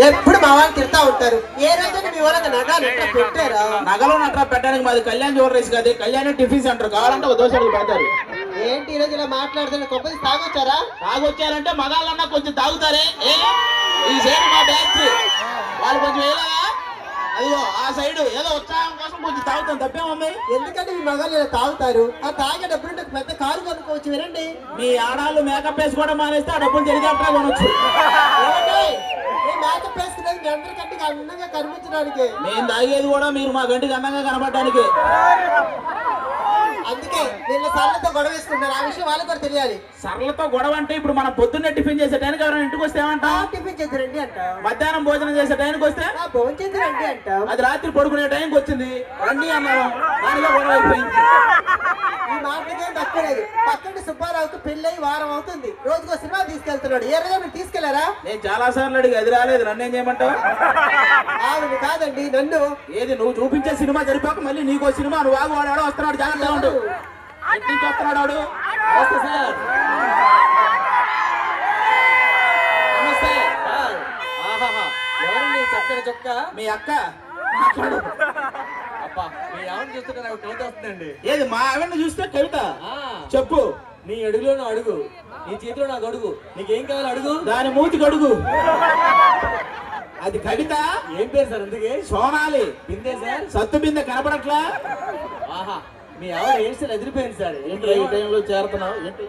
ఎప్పుడు మా వాళ్ళు తిడతా ఉంటారు. ఏ రోజు మీ వాళ్ళకి నగలు ఎట్లా పెట్టారా? నగలు నట్రా పెట్టడానికి మాది కళ్యాణ్ జ్యువెలరీస్ కాదు, కళ్యాణ్ టిఫిన్ సెంటర్. కావాలంటే ఒక దోశ పెడతారు. ఏంటి ఈ రోజు ఇలా మాట్లాడుతున్న? కొబ్బరి తాగొచ్చారా? తాగొచ్చారంటే మగాళ్ళన్నా కొంచెం తాగుతారే. ఈ సైడ్ మా బ్యాచ్ వాళ్ళు కొంచెం వేయలేదా? అయ్యో ఆ సైడ్ ఏదో ఉత్సాహం కోసం కొంచెం తాగుతాం, తప్పేమమ్మాయి. ఎందుకంటే మీ మగాళ్ళు ఇలా తాగుతారు? ఆ తాగేటప్పుడు పెద్ద కారు కొనుక్కోవచ్చు. వినండి, మీ ఆడాళ్ళు మేకప్ వేసుకోవడం మానేస్తే ఆ డబ్బులు జరిగేటా కొనొచ్చు. మేకప్ వేసుకునేది మీ అందరికంటే అందంగా కనిపించడానికి. మేము తాగేది కూడా మీరు మా గంటికి అందంగా కనపడడానికి. అందుకే వీళ్ళ సరళతో గొడవ వేసుకుంటారు. ఆ విషయం వాళ్ళకి కూడా తెలియాలి. సరళతో గొడవ అంటే ఇప్పుడు మనం పొద్దున్నే టిఫిన్ చేసే టైంకి ఎవరైనా ఇంటికి వస్తే ఏమంటాం? టిఫిన్ చేద్దరండి అంటాం. మధ్యాహ్నం భోజనం చేసే టైంకి వస్తే భోజనం చేద్దరండి అంటాం. అది రాత్రి పడుకునే టైంకి వచ్చింది రండి అన్నాం, దానిలో గొడవ అయిపోయింది. ఈ మాటలకేం తక్కువలేదు. పక్కన సుబ్బారావుకి పెళ్ళై వారం అవుతుంది, రోజుకో సినిమా తీసుకెళ్తున్నాడు. ఏ రోజు మీరు తీసుకెళ్లారా? నేను చాలా సార్లు అడిగి అది రాలేదు, నన్ను ఏం చేయమంటావు? ఆవిడ కాదండి, నన్ను. ఏది నువ్వు చూపించే సినిమా జరిపాక మళ్ళీ నీకో సినిమా, నువ్వు ఆగు, వాడు వస్తున్నాడు, జాగ్రత్తగా ఉండు. ఎట్టి నుంచి వస్తున్నాడు వాడు? నమస్తే సార్. నమస్తే. ఎవరండి చక్కని చొక్క? మీ అక్క. మాట్లాడు. అబ్బా, మీ ఆవిడ చూస్తుంటే నాకు కవిత వస్తుందండి. ఏది మా ఆవిడని చూస్తే కవిత? చెప్పు. నీ అడుగులో నా అడుగు, నీ చేతిలో నాకు అడుగు, నీకేం కావాలి అడుగు. దాని మూతికి అడుగు. అది కవిత. ఏం పేరు సార్? అందుకే సోనాలి. బిందే సార్? సత్తు బిందె కనపడట్లా? ఆహా, మీ ఆవిడ ఏం సార్ ఎదిరిపోయింది సార్. ఏంటి ఈ టైంలో చేరుతున్నావు ఏంటి?